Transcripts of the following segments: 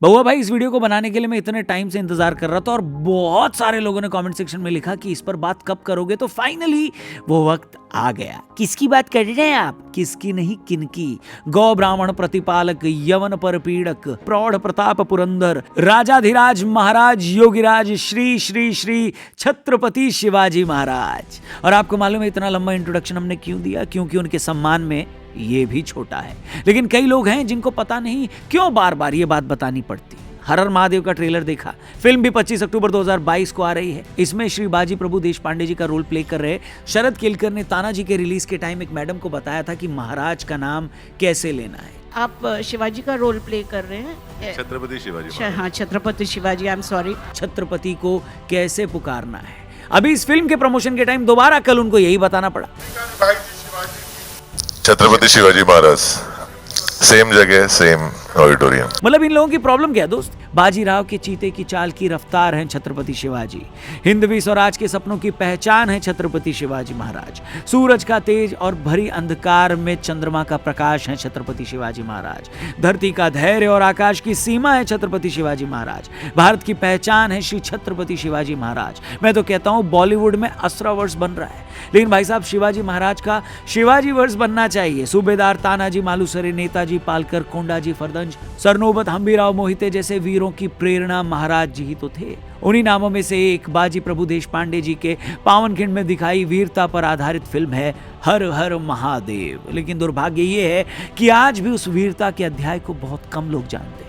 बहुआ भाई, इस वीडियो को बनाने के लिए मैं इतने टाइम से इंतजार कर रहा था और बहुत सारे लोगों ने कमेंट सेक्शन में लिखा कि इस पर बात कब करोगे, तो फाइनली वो वक्त आ गया। किसकी बात कर रहे हैं आप? किसकी नहीं, किनकी? गौ ब्राह्मण प्रतिपालक, यवन पर पीड़क, प्रौढ़ प्रताप पुरंदर, राजाधिराज महाराज योगीराज श्री श्री श्री छत्रपति शिवाजी महाराज। और आपको मालूम है इतना लंबा इंट्रोडक्शन हमने क्यों दिया? क्योंकि उनके सम्मान में ये भी छोटा है। लेकिन कई लोग हैं जिनको पता नहीं क्यों बार बार ये बात बतानी पड़ती। हर हर महादेव का ट्रेलर देखा, फिल्म भी 25 अक्टूबर 2022 को आ रही है। इसमें श्री बाजी प्रभु देशपांडे जी का रोल प्ले कर रहे शरद केलकर ने तानाजी के रिलीज के टाइम एक मैडम को बताया था कि महाराज का नाम कैसे लेना है। आप शिवाजी का रोल प्ले कर रहे हैं? छत्रपति शिवाजी। हाँ, Chhatrapati Shivaji. I am sorry. Chhatrapati को कैसे पुकारना है, अभी इस फिल्म के प्रमोशन के टाइम दोबारा कल उनको यही बताना पड़ा। छत्रपति शिवाजी महाराज, सेम जगह, सेम ऑडिटोरियम। मतलब इन लोगों की प्रॉब्लम क्या है दोस्त? बाजीराव के चीते की चाल की रफ्तार है छत्रपति शिवाजी। हिंदवी स्वराज के सपनों की पहचान है छत्रपति शिवाजी महाराज। सूरज का तेज और भरी अंधकार में चंद्रमा का प्रकाश है छत्रपति शिवाजी महाराज। धरती का धैर्य और आकाश की सीमा है छत्रपति शिवाजी महाराज। भारत की पहचान है श्री छत्रपति शिवाजी महाराज। मैं तो कहता हूं बॉलीवुड में असरा वर्ष बन रहा है, लेकिन भाई साहब शिवाजी महाराज का शिवाजी वर्ष बनना चाहिए। सूबेदार तानाजी मालुसरे, नेताजी पालकर, कोंडाजी फरदंज, सरनोबत हंबीराव मोहिते जैसे वीरों की प्रेरणा महाराज जी ही तो थे। उन्हीं नामों में से एक बाजी प्रभु देशपांडे जी के पावनखिंड में दिखाई वीरता पर आधारित फिल्म है हर हर महादेव। लेकिन दुर्भाग्य ये है कि आज भी उस वीरता के अध्याय को बहुत कम लोग जानते हैं।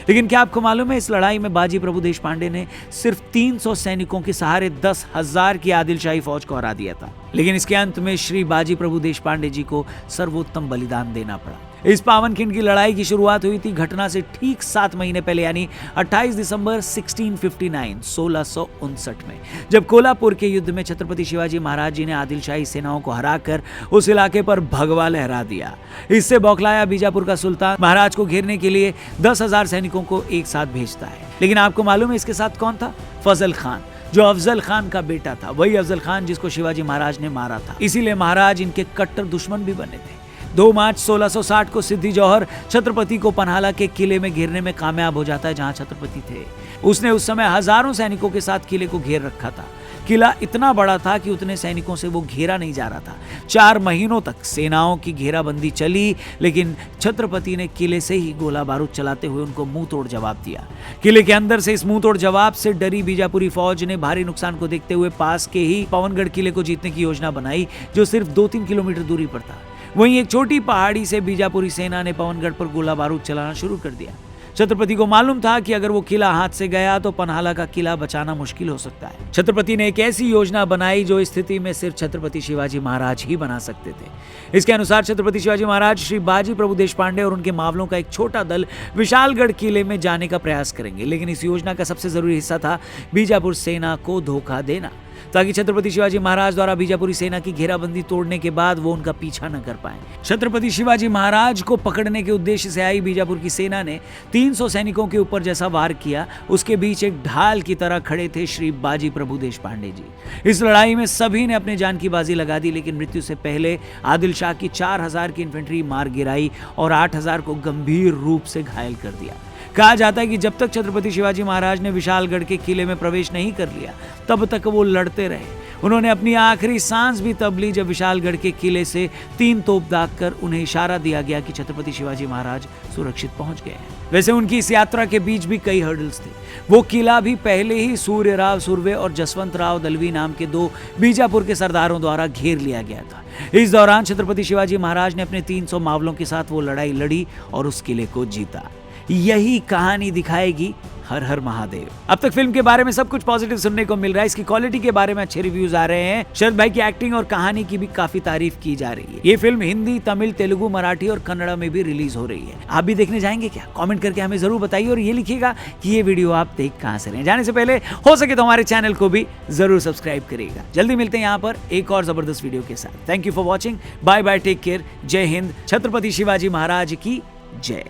लेकिन क्या आपको मालूम है इस लड़ाई में बाजी प्रभु देशपांडे ने सिर्फ 300 सैनिकों के सहारे 10,000 की आदिलशाही फौज को हरा दिया था। लेकिन इसके अंत में श्री बाजी प्रभु देशपांडे जी को सर्वोत्तम बलिदान देना पड़ा। इस पावनखिंड की लड़ाई की शुरुआत हुई थी घटना से ठीक 7 महीने पहले, यानी 28 दिसंबर 1659 में, जब कोल्हापुर के युद्ध में छत्रपति शिवाजी महाराज जी ने आदिलशाही सेनाओं को हराकर उस इलाके पर भगवा लहरा दिया। इससे बौखलाया बीजापुर का सुल्तान महाराज को घेरने के लिए 10,000 सैनिकों को एक साथ भेजता है। लेकिन आपको मालूम है इसके साथ कौन था? फजल खान, जो अफजल खान का बेटा था। वही अफजल खान जिसको शिवाजी महाराज ने मारा था। इसीलिए महाराज इनके कट्टर दुश्मन भी बने थे। 2 मार्च 1660 को सिद्दी जौहर छत्रपति को पन्हाला के किले में घेरने में कामयाब हो जाता है, जहां छत्रपति थे। उसने उस समय हजारों सैनिकों के साथ किले को घेर रखा था। किला इतना बड़ा था कि उतने सैनिकों से वो घेरा नहीं जा रहा था। 4 महीनों तक सेनाओं की घेराबंदी चली, लेकिन छत्रपति ने किले से ही गोला बारूद चलाते हुए उनको मुंह तोड़ जवाब दिया। किले के अंदर से इस मुंह तोड़ जवाब से डरी बीजापुरी फौज ने भारी नुकसान को देखते हुए पास के ही पवनगढ़ किले को जीतने की योजना बनाई, जो सिर्फ 2-3 किलोमीटर दूरी पर था। वहीं एक छोटी पहाड़ी से बीजापुरी सेना ने पवनगढ़ पर गोला बारूद चलाना शुरू कर दिया। छत्रपति को मालूम था कि अगर वो किला हाथ से गया तो पन्हाला का किला बचाना मुश्किल हो सकता है। छत्रपति ने एक ऐसी योजना बनाई जो स्थिति में सिर्फ छत्रपति शिवाजी महाराज ही बना सकते थे। इसके अनुसार छत्रपति शिवाजी महाराज श्री बाजी प्रभु देशपांडे और उनके मावलों का एक छोटा दल विशालगढ़ किले में जाने का प्रयास करेंगे। लेकिन इस योजना का सबसे जरूरी हिस्सा था बीजापुर सेना को धोखा देना, ताकि छत्रपति शिवाजी महाराज द्वारा बीजापुरी सेना की घेराबंदी तोड़ने के बाद वो उनका पीछा न कर पाए। छत्रपति शिवाजी महाराज को पकड़ने के उद्देश्य से आई बीजापुर की सेना ने 300 सैनिकों के ऊपर जैसा वार किया, उसके बीच एक ढाल की तरह खड़े थे श्री बाजी प्रभु देशपांडे जी। इस लड़ाई में सभी ने अपने जान की बाजी लगा दी, लेकिन मृत्यु से पहले आदिल शाह की 4,000 की इन्फेंट्री मार गिराई और 8,000 को गंभीर रूप से घायल कर दिया। कहा जाता है कि जब तक छत्रपति शिवाजी महाराज ने विशालगढ़ के किले में प्रवेश नहीं कर लिया, तब तक वो लड़ते रहे। उन्होंने अपनी आखिरी सांस भी तब ली जब विशालगढ़ के किले से 3 तोप दागकर उन्हें इशारा दिया गया कि छत्रपति शिवाजी महाराज सुरक्षित पहुंच गए हैं। वैसे उनकी इस यात्रा के बीच भी कई हर्डल्स थे। वो किला भी पहले ही सूर्यराव सुर्वे और जसवंत राव दलवी नाम के 2 बीजापुर के सरदारों द्वारा घेर लिया गया था। इस दौरान छत्रपति शिवाजी महाराज ने अपने 300 मावलों के साथ वो लड़ाई लड़ी और उस किले को जीता। यही कहानी दिखाएगी हर हर महादेव। अब तक फिल्म के बारे में सब कुछ पॉजिटिव सुनने को मिल रहा है। इसकी क्वालिटी के बारे में अच्छे रिव्यूज आ रहे हैं। शरद भाई की एक्टिंग और कहानी की भी काफी तारीफ की जा रही है। ये फिल्म हिंदी, तमिल, तेलुगु, मराठी और कन्नड़ा में भी रिलीज हो रही है। आप भी देखने जाएंगे क्या? कमेंट करके हमें जरूर बताइए और ये लिखिएगा कि ये वीडियो आप देख कहां से रहे हैं। जाने से पहले हो सके तो हमारे चैनल को भी जरूर सब्सक्राइब करिएगा। जल्दी मिलते हैं यहाँ पर एक और जबरदस्त वीडियो के साथ। Thank you for watching. Bye bye, take care, जय हिंद, छत्रपति शिवाजी महाराज की जय।